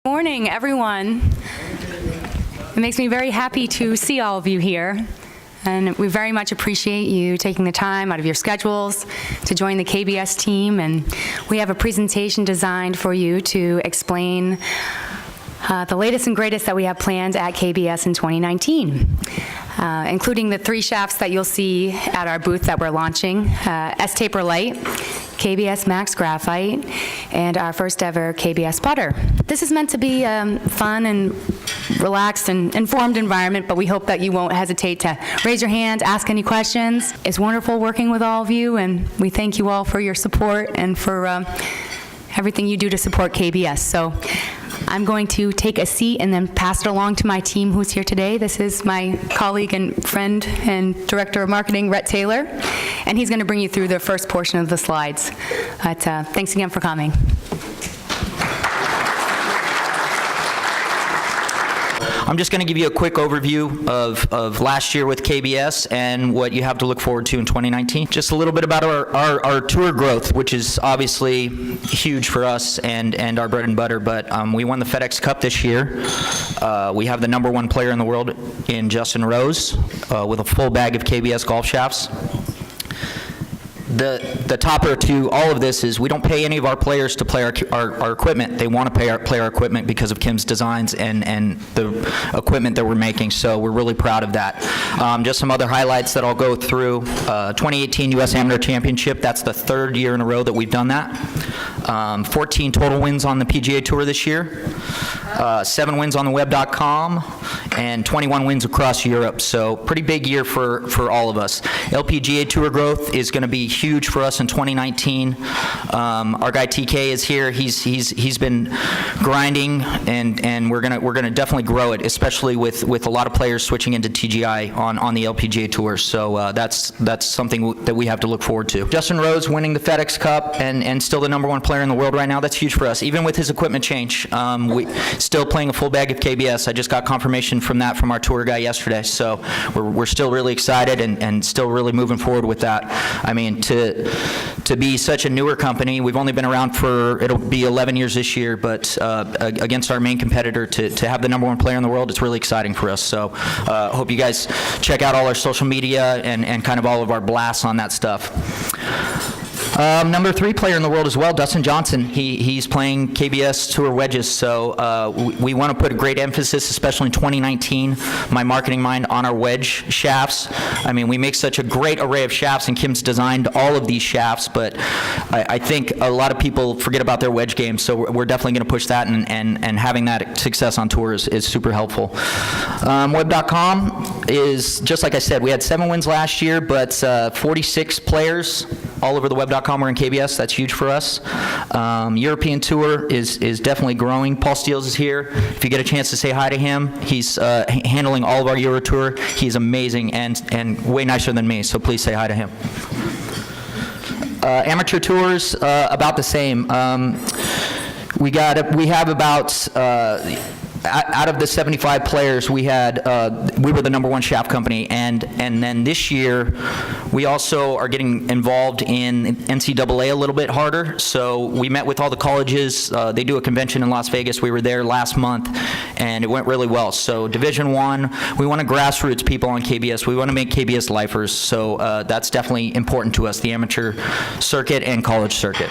Morning, everyone. It makes me very happy to see all of you here, and we very much appreciate you taking the time out of your schedules to join the KBS team. And we have a presentation designed for you to explain the latest and greatest that we have planned at KBS in 2019, including the 3 shafts that you'll see at our booth that we're launching, S-Taper Light, KBS Max Graphite, and our first ever KBS Putter. This is meant to be a fun and relaxed and informed environment, but we hope that you won't hesitate to raise your hand, ask any questions. It's wonderful working with all of you, and we thank you all for your support and for everything you do to support KBS. So I'm going to take a seat and then pass it along to my team who's here today. This is my colleague and friend and Director of Marketing, Rhett Taylor, and he's going to bring you through the first portion of the slides. But thanks again for coming. I'm just going to give you a quick overview of last year with KBS and what you have to look forward to in 2019. Just a little bit about our tour growth, which is obviously huge for us and our bread and butter, but we won the FedEx Cup this year. We have the #1 player in the world in Justin Rose with a full bag of KBS golf shafts. The topper to all of this is we don't pay any of our players to play our equipment. They want to play our equipment because of Kim's designs and the equipment that we're making, so we're really proud of that. Just some other highlights that I'll go through. 2018 U.S. Amateur Championship, that's the 3rd year in a row that we've done that. 14 total wins on the PGA Tour this year. 7 wins on the web.com, and 21 wins across Europe, so pretty big year for all of us. LPGA Tour growth is going to be huge for us in 2019. Our guy TK is here. He's been grinding, and we're gonna definitely grow it, especially with a lot of players switching into TGI on the LPGA Tour. So that's something that we have to look forward to. Justin Rose winning the FedEx Cup and still the #1 player in the world right now. That's huge for us, even with his equipment change. We still playing a full bag of KBS. I just got confirmation from our tour guy yesterday. So we're still really excited and still really moving forward with that. I mean, to be such a newer company, we've only been around for, it'll be 11 years this year, but against our main competitor, to have the #1 player in the world, it's really exciting for us. So hope you guys check out all our social media and kind of all of our blasts on that stuff. #3 player in the world as well, Dustin Johnson. He's playing KBS Tour wedges, so we want to put a great emphasis, especially in 2019, my marketing mind, on our wedge shafts. I mean, we make such a great array of shafts, and Kim's designed all of these shafts, but I think a lot of people forget about their wedge game, so we're definitely going to push that, and having that success on tour is super helpful. Web.com is, just like I said, we had 7 wins last year, but 46 players all over the web.com are in KBS. That's huge for us. European Tour is definitely growing. Paul Steels is here. If you get a chance to say hi to him, he's handling all of our Euro Tour. He's amazing and way nicer than me, so please say hi to him. Amateur Tours, about the same. We have about out of the 75 players, we were the #1 shaft company, and then this year we also are getting involved in NCAA a little bit harder. So we met with all the colleges. They do a convention in Las Vegas. We were there last month, and it went really well. So Division I, we want to grassroots people on KBS. We want to make KBS lifers. So that's definitely important to us, the amateur circuit and college circuit.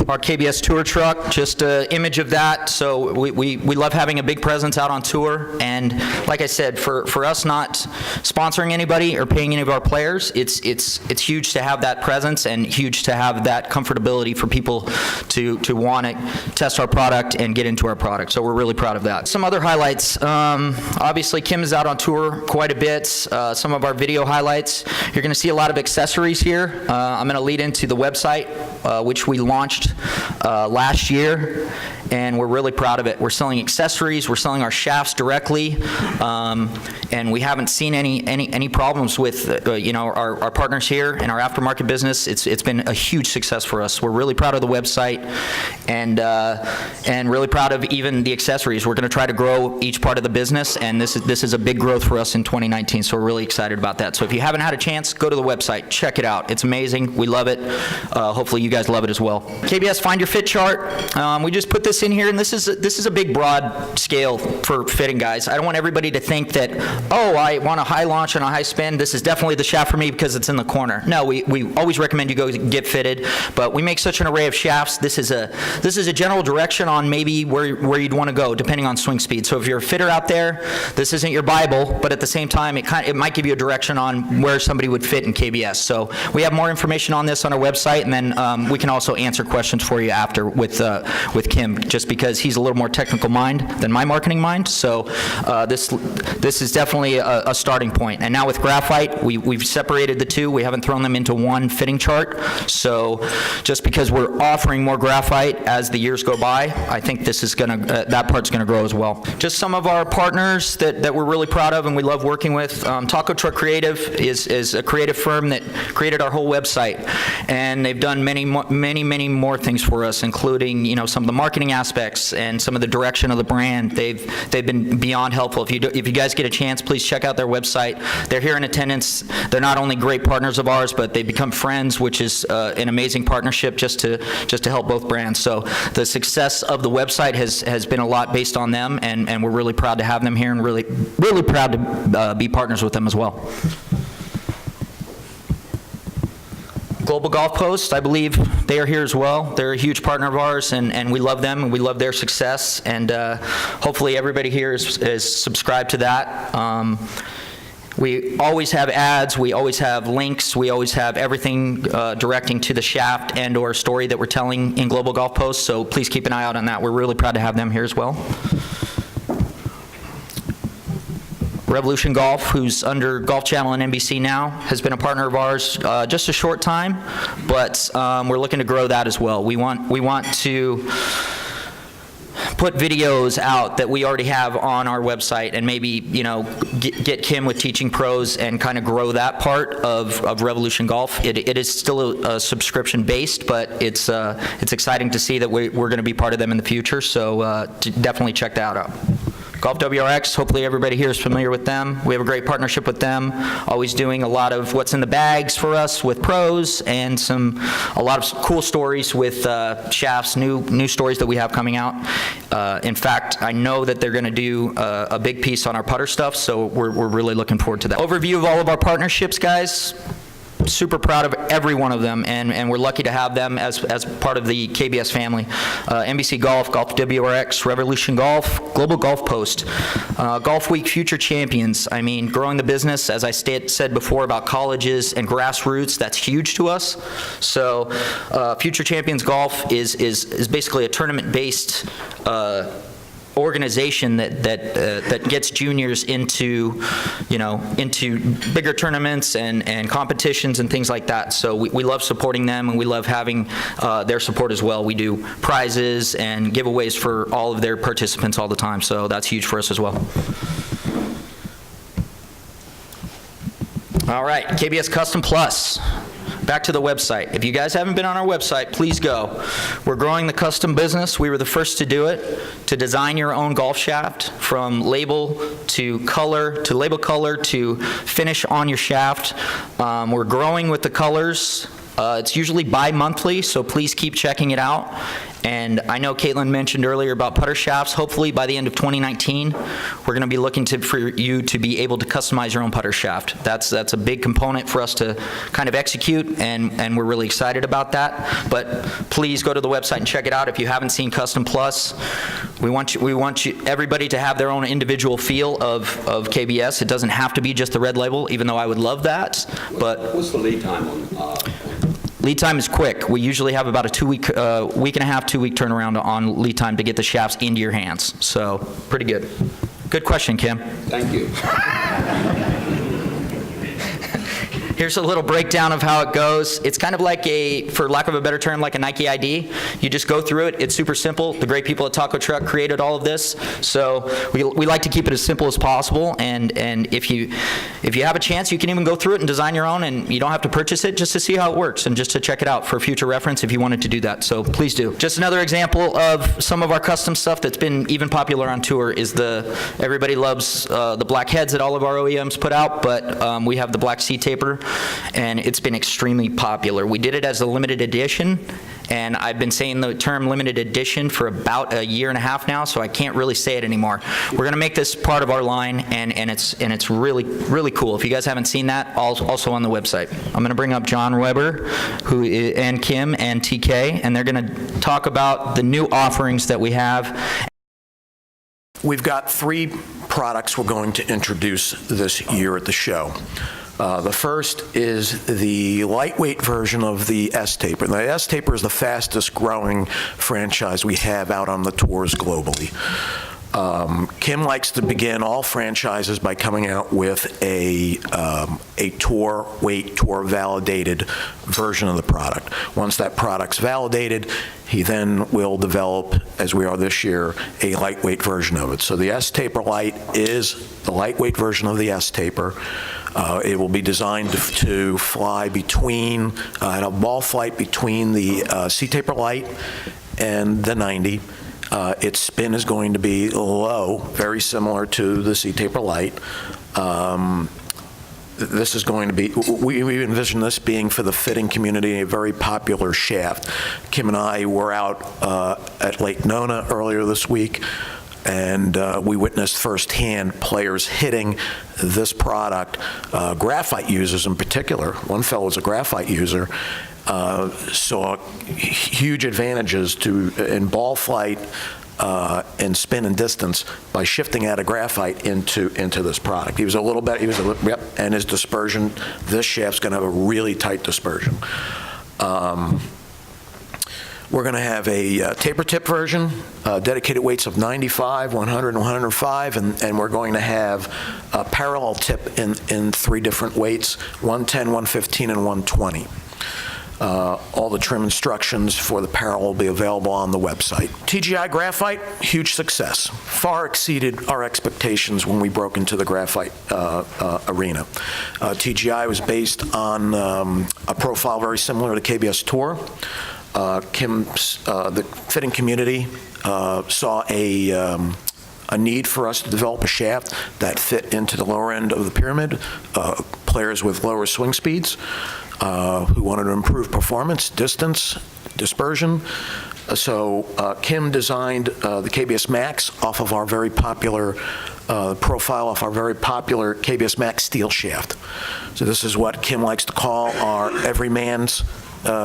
Our KBS tour truck, just an image of that. So we love having a big presence out on tour, and like I said, for us not sponsoring anybody or paying any of our players, it's huge to have that presence and huge to have that comfortability for people to want to test our product and get into our product. So we're really proud of that. Some other highlights. Obviously, Kim is out on tour quite a bit. Some of our video highlights. You're going to see a lot of accessories here. I'm going to lead into the website, which we launched last year, and we're really proud of it. We're selling accessories. We're selling our shafts directly, and we haven't seen any problems with our partners here in our aftermarket business. It's been a huge success for us. We're really proud of the website, and really proud of even the accessories. We're going to try to grow grow each part of the business, and this is a big growth for us in 2019, so we're really excited about that. So if you haven't had a chance, go to the website, check it out. It's amazing. We love it. Hopefully you guys love it as well. KBS Find Your Fit chart. We just put this in here, and this is a big, broad scale for fitting, guys. I don't want everybody to think that, oh, I want a high launch and a high spin. This is definitely the shaft for me because it's in the corner. No, we always recommend you go get fitted, but we make such an array of shafts. This is a general direction on maybe where you'd want to go, depending on swing speed. So if you're a fitter out there, this isn't your Bible, but at the same time, it might give you a direction on where somebody would fit in KBS. So we have more information on this on our website, and then we can also answer questions for you after with Kim, just because he's a little more technical mind than my marketing mind. So this is definitely a starting point. And now with Graphite, we've separated the two. We haven't thrown them into one fitting chart. So just because we're offering more Graphite as the years go by, I think this is that part's gonna grow as well. Just some of our partners that we're really proud of and we love working with. Taco Truck Creative is a creative firm that created our whole website, and they've done many more things for us, including some of the marketing aspects and some of the direction of the brand. They've been beyond helpful. If you guys get a chance, please check out their website. They're here in attendance. They're not only great partners of ours, but they become friends, which is an amazing partnership just to help both brands. So the success of the website has been a lot based on them, and we're really proud to have them here and really proud to be partners with them as well. Global Golf Post, I believe they are here as well. They're a huge partner of ours, and we love them, and we love their success, and hopefully everybody here is subscribed to that. We always have ads, we always have links, we always have everything directing to the shaft and or story that we're telling in Global Golf Post, so please keep an eye out on that. We're really proud to have them here as well. Revolution Golf, who's under Golf Channel and NBC now, has been a partner of ours just a short time, but we're looking to grow that as well. We want to put videos out that we already have on our website, and maybe get Kim with Teaching Pros and kind of grow that part of Revolution Golf. It is still a subscription based, but it's exciting to see that we're going to be part of them in the future. So definitely check that out. Golf WRX, hopefully everybody here is familiar with them. We have a great partnership with them, always doing a lot of what's in the bags for us with pros, and a lot of cool stories with shafts, new stories that we have coming out. In fact, I know that they're going to do a big piece on our putter stuff, so we're really looking forward to that. Overview of all of our partnerships, guys. Super proud of every one of them, and we're lucky to have them as part of the KBS family. NBC Golf, Golf WRX, Revolution Golf, Global Golf Post, Golf Week Future Champions. I mean, growing the business, as I said before about colleges and grassroots, that's huge to us. So Future Champions Golf is basically a tournament-based organization that gets juniors into bigger tournaments and competitions and things like that. So we love supporting them, and we love having their support as well. We do prizes and giveaways for all of their participants all the time, so that's huge for us as well. All right, KBS Custom Plus. Back to the website. If you guys haven't been on our website, please go. We're growing the custom business. We were the first to do it, to design your own golf shaft, from label to color, to label color, to finish on your shaft. We're growing with the colors. It's usually bi-monthly, so please keep checking it out. And I know Caitlin mentioned earlier about putter shafts. Hopefully by the end of 2019, we're going to be looking for you to be able to customize your own putter shaft. That's a big component for us to kind of execute, and we're really excited about that. But please go to the website and check it out if you haven't seen Custom Plus. We want everybody to have their own individual feel of KBS. It doesn't have to be just the red label, even though I would love that. But what's the lead time on? Lead time is quick. We usually have about a week and a half, 2 week turnaround on lead time to get the shafts into your hands. So pretty good. Good question, Kim. Thank you. Here's a little breakdown of how it goes. It's kind of like for lack of a better term, like a Nike ID. You just go through it. It's super simple. The great people at Taco Truck created all of this, so we like to keep it as simple as possible. And if you have a chance, you can even go through it and design your own, and you don't have to purchase it, just to see how it works and just to check it out for future reference if you wanted to do that. So please do. Just another example of some of our custom stuff that's been even popular on tour is everybody loves the black heads that all of our OEMs put out, but we have the black seat taper, and it's been extremely popular. We did it as a limited edition, and I've been saying the term limited edition for about a year and a half now, so I can't really say it anymore. We're going to make this part of our line, and it's really, really cool. If you guys haven't seen that, also on the website. I'm going to bring up John Weber and Kim and TK, and they're going to talk about the new offerings that we have. We've got 3 products we're going to introduce this year at the show. The first is the lightweight version of the S-Taper. The S-Taper is the fastest growing franchise we have out on the tours globally. Kim likes to begin all franchises by coming out with a tour weight, tour validated version of the product. Once that product's validated, he then will develop, as we are this year, a lightweight version of it. So the S-Taper Light is the lightweight version of the S-Taper. It will be designed to fly between, at a ball flight between the C-Taper Light and the 90. Its spin is going to be low, very similar to the C-Taper Light. This is going to be, we envision this being for the fitting community a very popular shaft. Kim and I were out at Lake Nona earlier this week, and we witnessed firsthand players hitting this product. Graphite users in particular, one fellow was a graphite user, saw huge advantages in ball flight and spin and distance by shifting out of graphite into this product. He was a little better, and his dispersion, this shaft's going to have a really tight dispersion. We're going to have a taper tip version, dedicated weights of 95, 100, and 105, and we're going to have a parallel tip in 3 different weights, 110, 115, and 120. All the trim instructions for the parallel will be available on the website. TGI Graphite, huge success. Far exceeded our expectations when we broke into the graphite arena. TGI was based on a profile very similar to KBS Tour. The fitting community saw a need for us to develop a shaft that fit into the lower end of the pyramid, players with lower swing speeds who wanted to improve performance, distance, dispersion. So Kim designed the KBS Max off of our very popular profile off our very popular KBS Max steel shaft. So this is what Kim likes to call our everyman's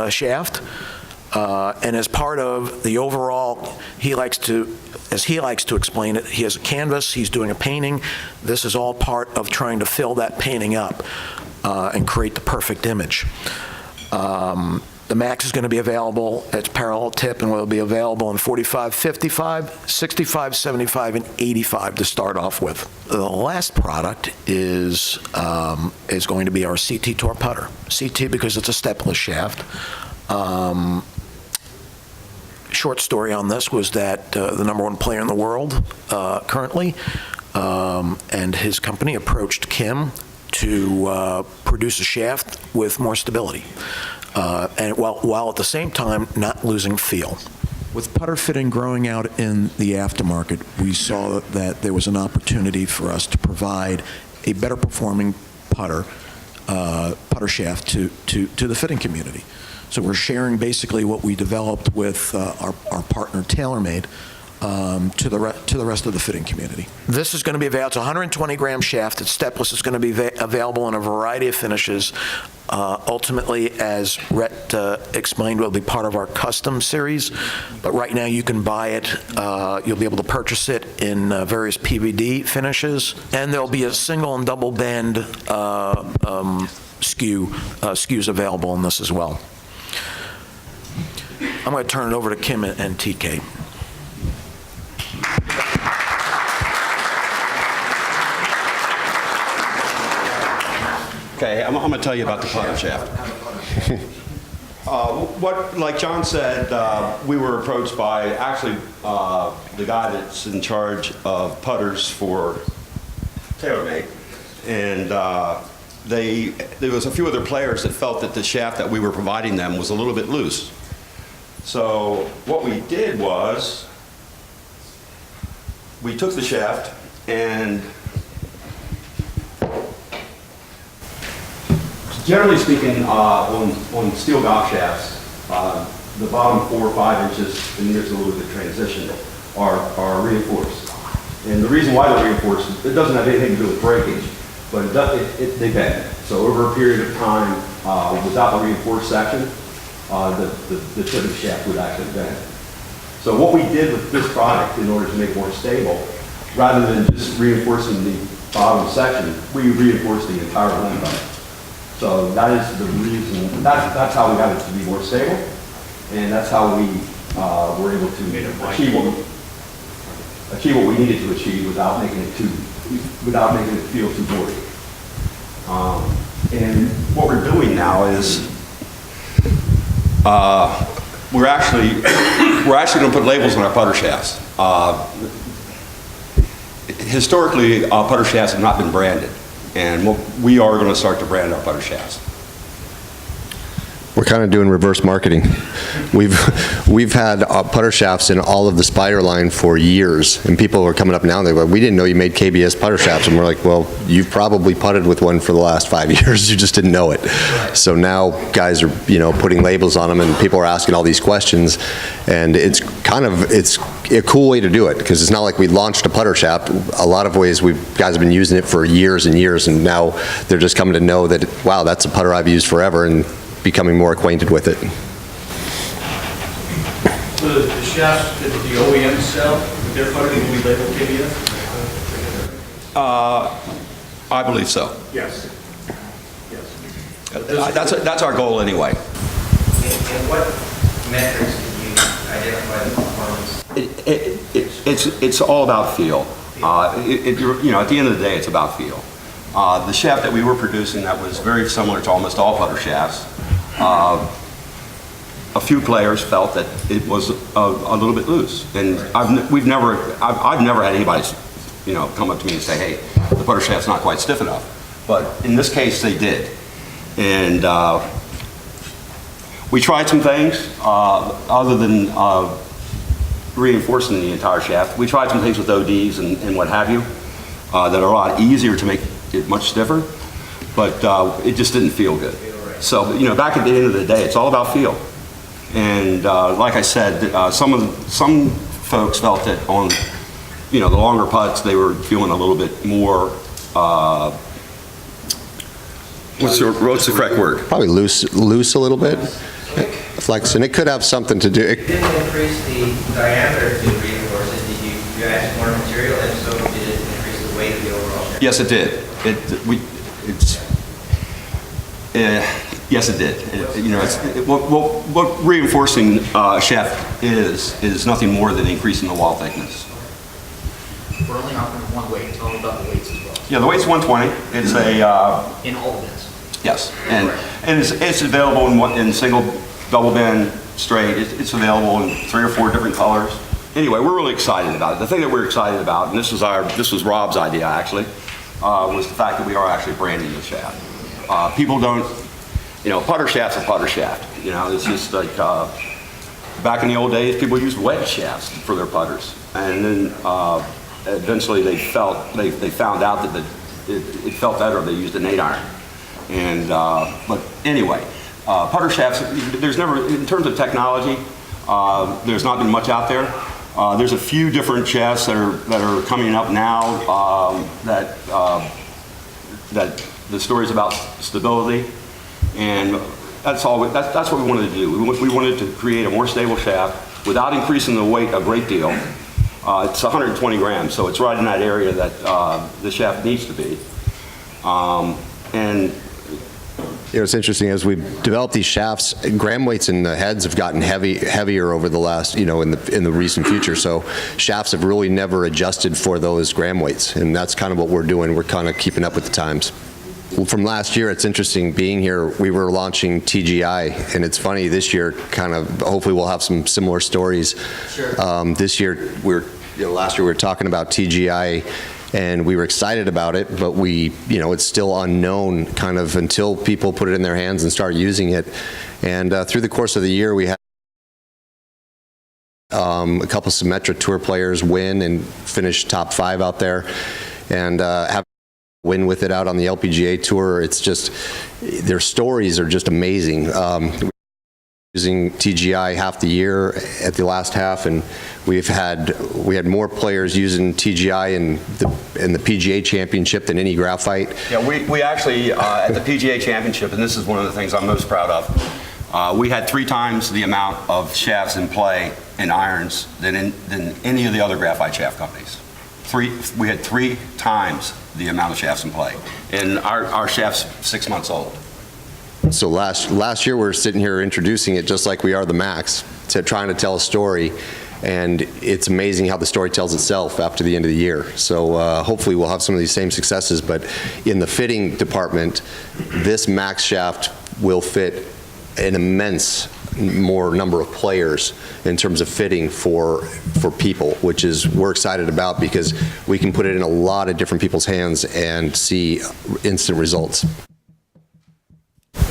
shaft. And as part of the overall, as he likes to explain it, he has a canvas, he's doing a painting. This is all part of trying to fill that painting up and create the perfect image. The Max is going to be available at parallel tip and will be available in 45, 55, 65, 75, and 85 to start off with. The last product is going to be our CT Tour putter. CT because it's a stepless shaft. Short story on this was that the #1 player in the world currently and his company approached Kim to produce a shaft with more stability, and while at the same time not losing feel. With putter fitting growing out in the aftermarket, we saw that there was an opportunity for us to provide a better performing putter shaft to the fitting community. So we're sharing basically what we developed with our partner TaylorMade to the rest of the fitting community. This is going to be available. It's a 120-gram shaft. It's stepless. It's going to be available in a variety of finishes. Ultimately, as Rhett explained, will be part of our custom series. But right now, you can buy it. You'll be able to purchase it in various PVD finishes, and there'll be a single and double bend SKUs available in this as well. I'm going to turn it over to Kim and TK. Okay, I'm going to tell you about the putter shaft. Like John said, we were approached by actually the guy that's in charge of putters for TaylorMade, and there was a few other players that felt that the shaft that we were providing them was a little bit loose. So what we did was we took the shaft and, generally speaking, on steel golf shafts, the bottom 4 or 5 inches, and there's a little bit of transition, are reinforced. And the reason why they're reinforced, it doesn't have anything to do with breakage, but they bend. So over a period of time, without the reinforced section, the tip of the shaft would actually bend. So what we did with this product, in order to make it more stable, rather than just reinforcing the bottom section, we reinforced the entire length of it. So that is the reason, that's how we got it to be more stable, and that's how we were able to achieve what we needed to achieve without making it feel too boring. And what we're doing now is we're actually going to put labels on our putter shafts. Historically, putter shafts have not been branded, and we are going to start to brand our putter shafts. We're kind of doing reverse marketing. We've had putter shafts in all of the Spider line for years, and people are coming up now and they're like, we didn't know you made KBS putter shafts, and we're like, well, you've probably putted with one for the last 5 years, you just didn't know it. So now guys are, putting labels on them, and people are asking all these questions, and it's a cool way to do it, because it's not like we launched a putter shaft. A lot of ways guys have been using it for years and years, and now they're just coming to know that, wow, that's a putter I've used forever, and becoming more acquainted with it. So the shafts that the OEMs sell, their putter will be labeled KBS? I believe so. Yes. That's our goal anyway. And what metrics did you identify the performance? It's all about feel. At the end of the day, it's about feel. The shaft that we were producing that was very similar to almost all putter shafts, a few players felt that it was a little bit loose, and I've never had anybody, come up to me and say, hey, the putter shaft's not quite stiff enough. But in this case, they did, and we tried some things other than reinforcing the entire shaft. We tried some things with ODs and what have you that are a lot easier to make it much stiffer, but it just didn't feel good. So, back at the end of the day, it's all about feel. And like I said, some folks felt that on, the longer putts, they were feeling a little bit more, what's the correct word? Probably loose a little bit. Flex, and it could have something to do. It didn't increase the diameter to reinforce it. Did you add more material? And so did it increase the weight of the overall shaft? Yes, it did. Yes, it did. What reinforcing shaft is nothing more than increasing the wall thickness. We're only offering one weight. Tell them about the weights as well. Yeah, the weight's 120. It's In all events. yes, and it's available in single, double bend, straight. It's available in 3 or 4 different colors. Anyway, we're really excited about it. The thing that we're excited about, and this was Rob's idea actually, was the fact that we are actually branding the shaft. People don't, putter shaft's a putter shaft. It's just like back in the old days, people used wedge shafts for their putters, and then eventually they found out that it felt better if they used an 8-iron. And but anyway, putter shafts. There's never, in terms of technology, there's not been much out there. There's a few different shafts that are coming up now that the story's about stability, and that's all. That's what we wanted to do. We wanted to create a more stable shaft without increasing the weight a great deal. It's 120 grams, so it's right in that area that the shaft needs to be. And It's interesting, as we've developed these shafts, gram weights in the heads have gotten heavier over the last, in the recent future. So shafts have really never adjusted for those gram weights, and that's kind of what we're doing. We're kind of keeping up with the times. From last year, it's interesting being here, we were launching TGI, and it's funny, this year, kind of, hopefully we'll have some similar stories. Sure. This year, last year we were talking about TGI, and we were excited about it, but it's still unknown kind of until people put it in their hands and start using it. And through the course of the year, we had a couple Symetra Tour players win and finish top 5 out there, and have win with it out on the LPGA Tour. It's just, their stories are just amazing. Using TGI half the year at the last half, and we had more players using TGI in the PGA Championship than any graphite. Yeah, we actually, at the PGA Championship, and this is one of the things I'm most proud of, we had 3 times the amount of shafts in play in irons than any of the other graphite shaft companies. We had 3 times the amount of shafts in play, and our shaft's 6 months old. So last year we were sitting here introducing it just like we are the Max, trying to tell a story, and it's amazing how the story tells itself after the end of the year. So hopefully we'll have some of these same successes, but in the fitting department, this Max shaft will fit an immense more number of players in terms of fitting for people, which is we're excited about because we can put it in a lot of different people's hands and see instant results.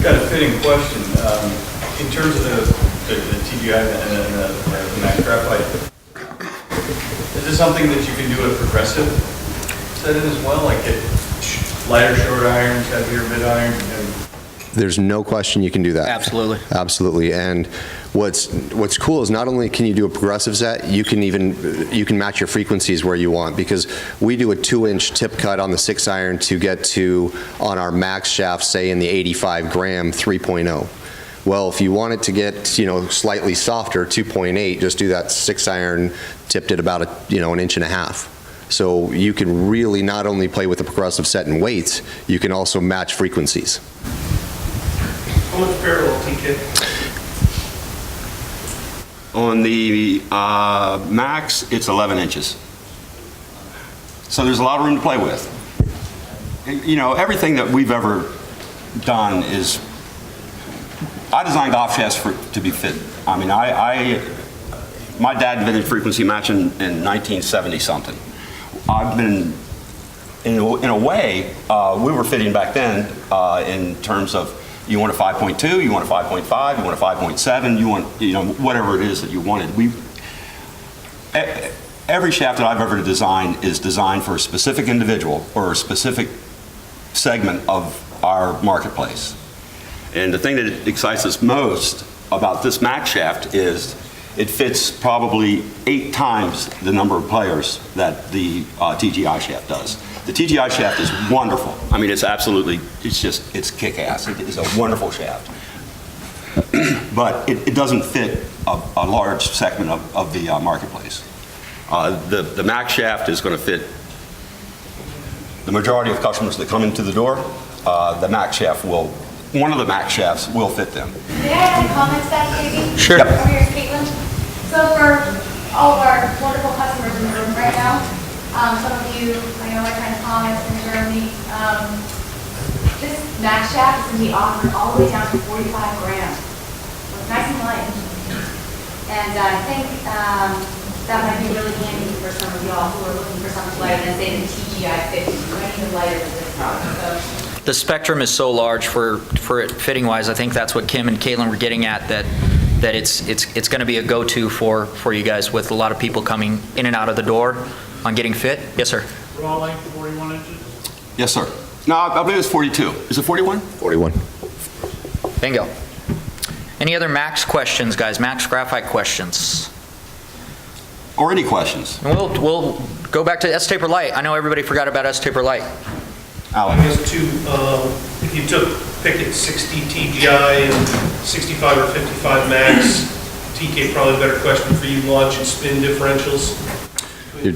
Got a fitting question. In terms of the TGI and the Max Graphite, is this something that you can do a progressive setting as well, like get lighter short irons, heavier mid irons? There's no question you can do that. Absolutely. Absolutely. And what's cool is not only can you do a progressive set, you can match your frequencies where you want, because we do a 2-inch tip cut on the 6 iron to get to, on our Max shaft, say in the 85 gram 3.0. Well, if you want it to get, slightly softer, 2.8, just do that 6 iron tipped at about an inch and a half. So you can really not only play with a progressive set and weights, you can also match frequencies. How much parallel TK? On the Max, it's 11 inches. So there's a lot of room to play with. Everything that we've ever done is, I designed golf shafts to be fit. I mean, my dad invented frequency matching in 1970 something. I've been, in a way, we were fitting back then in terms of, you want a 5.2, you want a 5.5, you want a 5.7, you want, whatever it is that you wanted. Every shaft that I've ever designed is designed for a specific individual or a specific segment of our marketplace. And the thing that excites us most about this Max shaft is it fits probably 8 times the number of players that the TGI shaft does. The TGI shaft is wonderful. I mean, it's kick-ass. It is a wonderful shaft. But it doesn't fit a large segment of the marketplace. The Max shaft is going to fit the majority of customers that come into the door. The Max shaft one of the Max shafts will fit them. May I add comments back, maybe? Sure. Over here, Caitlin. So for all of our wonderful customers in the room right now, some of you, I know, are kind of Thomas in Germany. This Max shaft is going to be offered all the way down to 45 grams. So it's nice and light. And I think that might be really handy for some of y'all who are looking for something lighter than, say, the TGI 50. You might even lighter than this product. So, The spectrum is so large for it fitting wise. I think that's what Kim and Caitlin were getting at, that it's going to be a go-to for you guys, with a lot of people coming in and out of the door on getting fit. Yes, sir. Raw length 41 inches? Yes, sir. No, I believe it's 42. Is it 41? 41. Bingo. Any other Max questions, guys? Max Graphite questions? Or any questions? And we'll go back to S-Taper Light. I know everybody forgot about S-Taper Light. I guess too, if you pick it 60 TGI and 65 or 55 Max, TK, probably a better question for you, launch and spin differentials. You're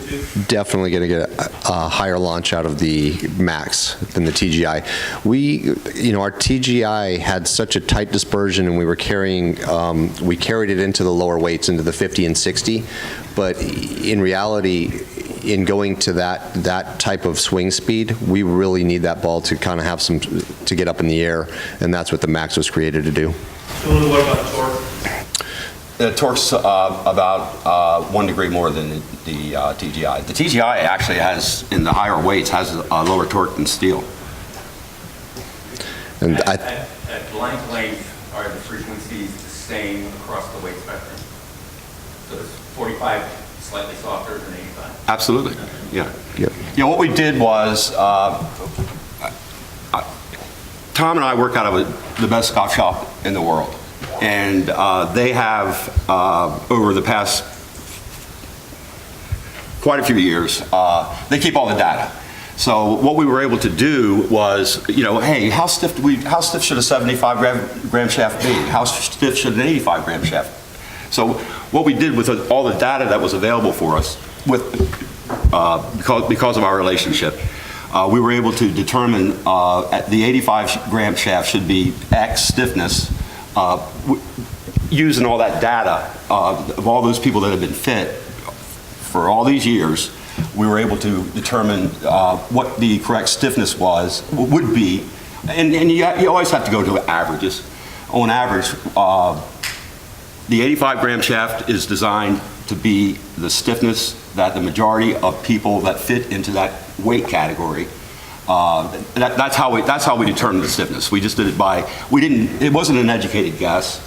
definitely going to get a higher launch out of the Max than the TGI. Our TGI had such a tight dispersion, and we carried it into the lower weights, into the 50 and 60. But in reality, in going to that type of swing speed, we really need that ball to kind of have some, to get up in the air, and that's what the Max was created to do. So what about torque? The torque's about 1 degree more than the TGI. The TGI actually has, in the higher weights, has a lower torque than steel. And At blank length, are the frequencies the same across the weight spectrum? So is 45 slightly softer than 85? Absolutely, yeah. Yep. Yeah, what we did was, Tom and I work out of the best golf shop in the world. And they have, over the past quite a few years, they keep all the data. So what we were able to do was, hey, how stiff should a 75 gram shaft be? How stiff should an 85 gram shaft? So what we did with all the data that was available for us, because of our relationship, we were able to determine the 85 gram shaft should be X stiffness. Using all that data of all those people that have been fit for all these years, we were able to determine what the correct stiffness would be, and you always have to go to averages. On average, the 85 gram shaft is designed to be the stiffness that the majority of people that fit into that weight category. That's how we determined the stiffness. We just did it it wasn't an educated guess.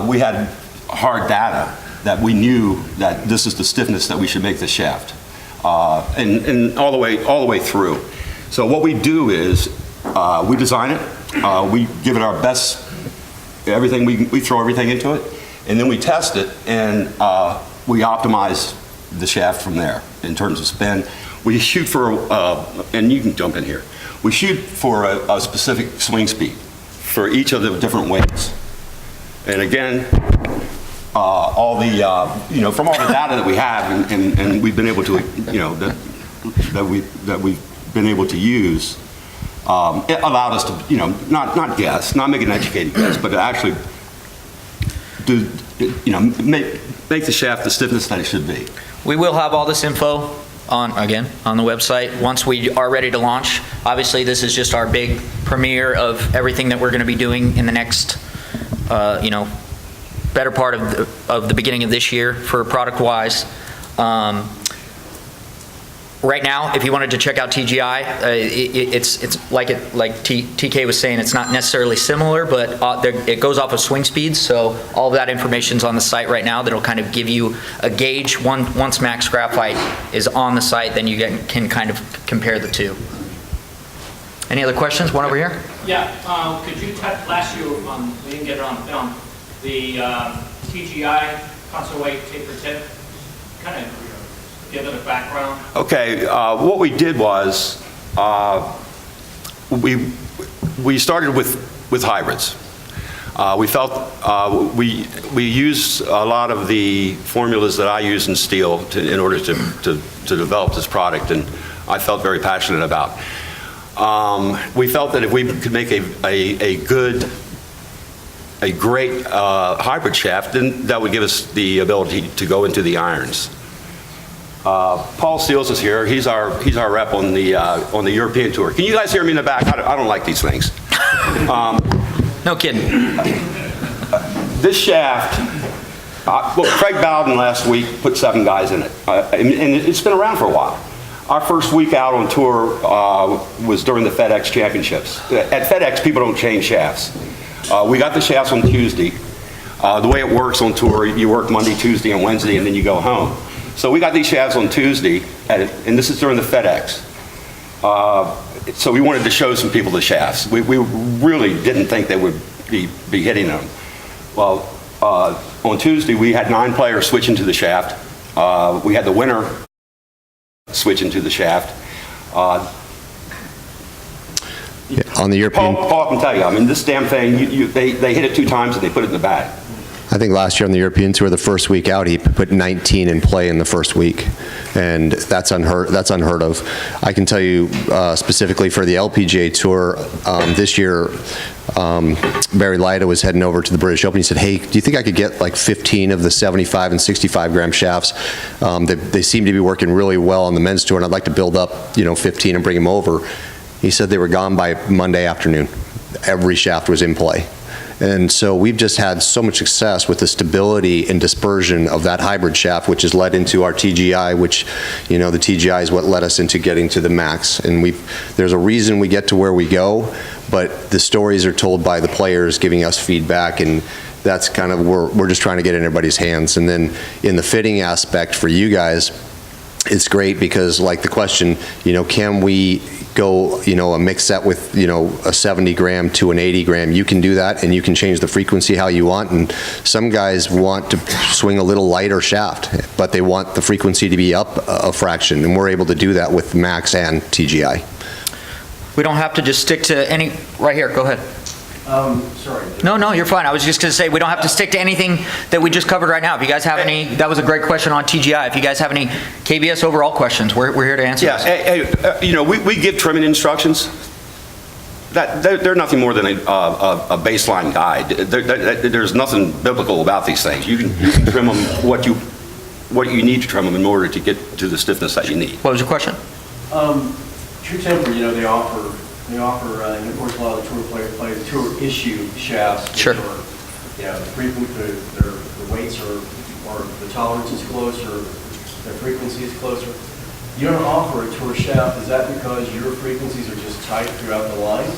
We had hard data that we knew that this is the stiffness that we should make the shaft, and all the way through. So what we do is we design it, we give it our best, everything, we throw everything into it, and then we test it, and we optimize the shaft from there in terms of spin. We shoot for, and you can jump in here, we shoot for a specific swing speed for each of the different weights. And again, all the, from all the data that we have and we've been able to, that we've been able to use, it allowed us to, not guess, not make an educated guess, but to actually do, make the shaft the stiffness that it should be. We will have all this info on the website once we are ready to launch. Obviously, this is just our big premiere of everything that we're going to be doing in the next, better part of the beginning of this year for product-wise. Right now, if you wanted to check out TGI, it's like TK was saying, it's not necessarily similar, but it goes off of swing speeds, so all of that information's on the site right now that'll kind of give you a gauge. Once Max Graphite is on the site, then you can kind of compare the two. Any other questions? One over here? Yeah, could you touch last year we didn't get it on film, the TGI console weight taper tip, kind of give it a background? Okay, what we did was we started with hybrids. We felt we used a lot of the formulas that I use in steel in order to develop this product, and I felt very passionate about. We felt that if we could make a great hybrid shaft, then that would give us the ability to go into the irons. Paul Seals is here. He's our rep on the European tour. Can you guys hear me in the back? I don't like these things. No kidding. This shaft, Craig Bowden last week put 7 guys in it, and it's been around for a while. Our first week out on tour was during the FedEx Championships. At FedEx, people don't change shafts. We got the shafts on Tuesday. The way it works on tour, you work Monday, Tuesday, and Wednesday, and then you go home. So we got these shafts on Tuesday, and this is during the FedEx. So we wanted to show some people the shafts. We really didn't think they would be hitting them. Well, on Tuesday, we had 9 players switch into the shaft. We had the winner switch into the shaft. On the European, Paul can tell you, I mean, this damn thing, they hit it 2 times and they put it in the bag. I think last year on the European Tour, the first week out, he put 19 in play in the first week, and that's unheard of. I can tell you specifically for the LPGA Tour, this year, Barry Lyda was heading over to the British Open. He said, hey, do you think I could get like 15 of the 75 and 65 gram shafts? They seem to be working really well on the men's tour, and I'd like to build up, 15 and bring them over. He said they were gone by Monday afternoon. Every shaft was in play. And so we've just had so much success with the stability and dispersion of that hybrid shaft, which has led into our TGI, which, the TGI is what led us into getting to the max. And there's a reason we get to where we go, but the stories are told by the players giving us feedback, and that's kind of where we're just trying to get in everybody's hands. And then in the fitting aspect for you guys, it's great because, like the question, can we go, a mix set with, a 70 gram to an 80 gram? You can do that, and you can change the frequency how you want. And some guys want to swing a little lighter shaft, but they want the frequency to be up a fraction, and we're able to do that with Max and TGI. We don't have to just stick to any, right here, go ahead. Sorry. No, you're fine. I was just going to say, we don't have to stick to anything that we just covered right now. If you guys have any, that was a great question on TGI. If you guys have any KBS overall questions, we're here to answer those. Yeah, we give trimming instructions. They're nothing more than a baseline guide. There's nothing biblical about these things. You can trim them what you need to trim them in order to get to the stiffness that you need. What was your question? True Temper, they offer, and of course, a lot of the tour players play the tour issue shafts. Sure. Which are, the frequency, the weights or the tolerance is closer, the frequency is closer. You don't offer a tour shaft. Is that because your frequencies are just tight throughout the line?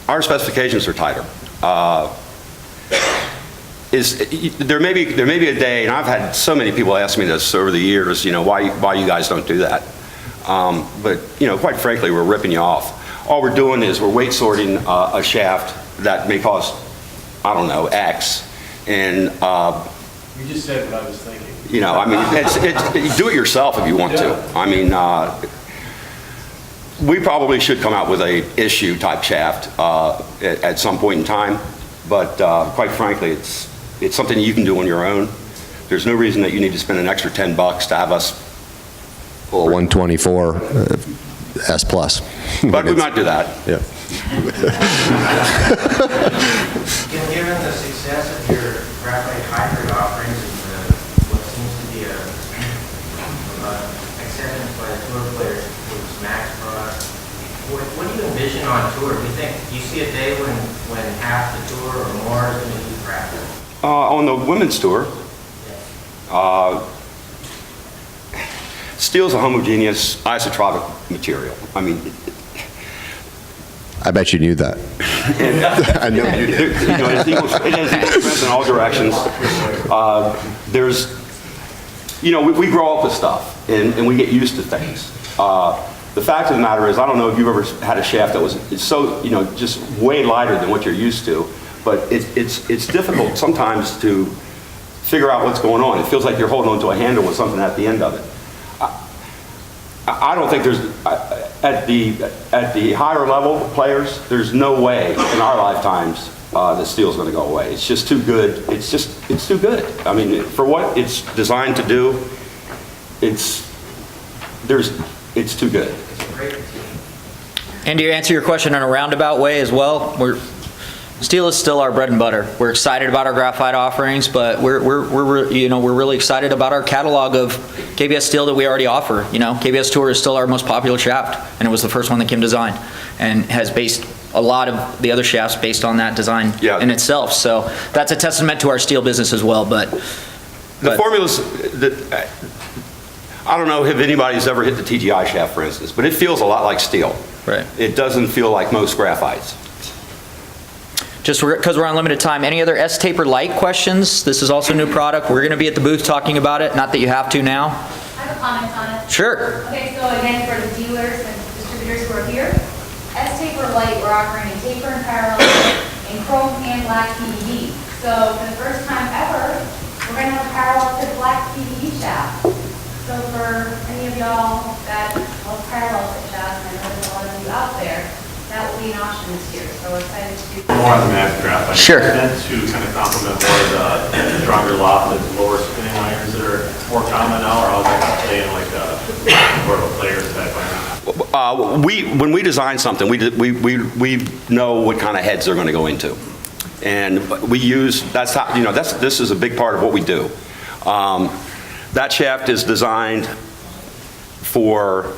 Our specifications are tighter. There may be a day, and I've had so many people ask me this over the years, why you guys don't do that. But, quite frankly, we're ripping you off. All we're doing is we're weight sorting a shaft that may cost, I don't know, X. And, you just said what I was thinking. It's do it yourself if you want to. I mean, we probably should come out with a issue type shaft at some point in time. But quite frankly, it's something you can do on your own. There's no reason that you need to spend an extra $10 to have us pull 124 S plus. But we might do that. Yeah. Given the success of your graphite hybrid offerings and what seems to be a acceptance by the tour players for this Max product, what do you envision on tour? Do you see a day when half the tour or more is going to use graphite? On the women's tour, steel's a homogeneous isotropic material. I mean, I bet you knew that. I know you did. It has equal strength in all directions. We grow up with stuff, and we get used to things. The fact of the matter is, I don't know if you've ever had a shaft that was so, just way lighter than what you're used to, but it's difficult sometimes to figure out what's going on. It feels like you're holding onto a handle with something at the end of it. I don't think there's, at the higher level players, there's no way in our lifetimes that steel's going to go away. It's just too good. It's too good. I mean, for what it's designed to do, it's too good. And to answer your question in a roundabout way as well, steel is still our bread and butter. We're excited about our graphite offerings, but we're really excited about our catalog of KBS steel that we already offer. KBS Tour is still our most popular shaft, and it was the first one that Kim designed, and has based a lot of the other shafts based on that design in itself. So that's a testament to our steel business as well. But the formulas, I don't know if anybody's ever hit the TGI shaft, for instance, but it feels a lot like steel. Right. It doesn't feel like most graphites. Just because we're on limited time, any other S-Taper Light questions? This is also a new product. We're going to be at the booth talking about it. Not that you have to now. I have a comment on it. Sure. Okay, so again, for the dealers and distributors who are here, S-Taper Light, we're offering a taper and parallel in chrome and black PVD. So for the first time ever, we're going to have a parallel to black PVD shaft. So for any of y'all that love parallel shafts, and I know there's a lot of you out there, that will be an option this year. So we're excited to do more on the Max graphite. Sure. Meant to kind of complement more of the stronger loft and lower spinning irons that are more common now, or how is that going to play in like more of a player's type iron? when we design something, we know what kind of heads they're going to go into. And we use, this is a big part of what we do. That shaft is designed for,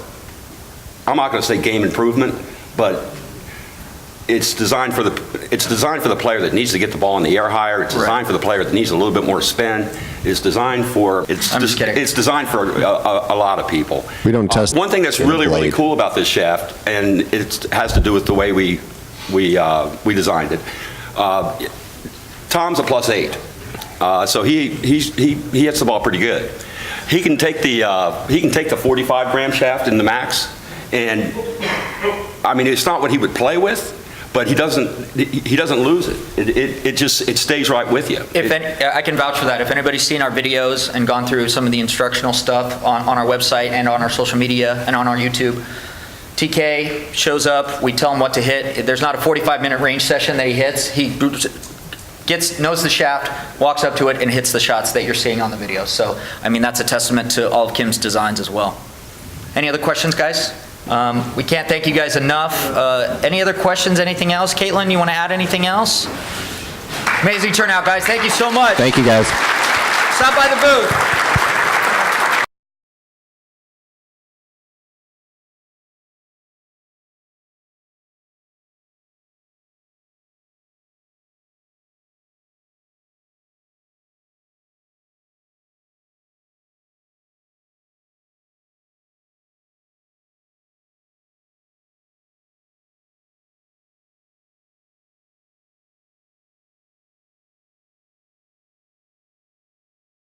I'm not going to say game improvement, but it's designed for the player that needs to get the ball in the air higher. It's designed for the player that needs a little bit more spin. It's designed for, it's designed for a lot of people. We don't test. One thing that's really cool about this shaft, and it has to do with the way we designed it. Tom's a +8, so he hits the ball pretty good. He can take the 45-gram shaft in the max, and I mean, it's not what he would play with, but he doesn't lose it. It stays right with you. I can vouch for that. If anybody's seen our videos and gone through some of the instructional stuff on our website and on our social media and on our YouTube, TK shows up, we tell him what to hit. There's not a 45-minute range session that he hits. He knows the shaft, walks up to it, and hits the shots that you're seeing on the video. So, I mean, that's a testament to all of Kim's designs as well. Any other questions, guys? We can't thank you guys enough. Any other questions, anything else? Caitlin, you want to add anything else? Amazing turnout, guys. Thank you so much. Thank you, guys. Stop by the booth.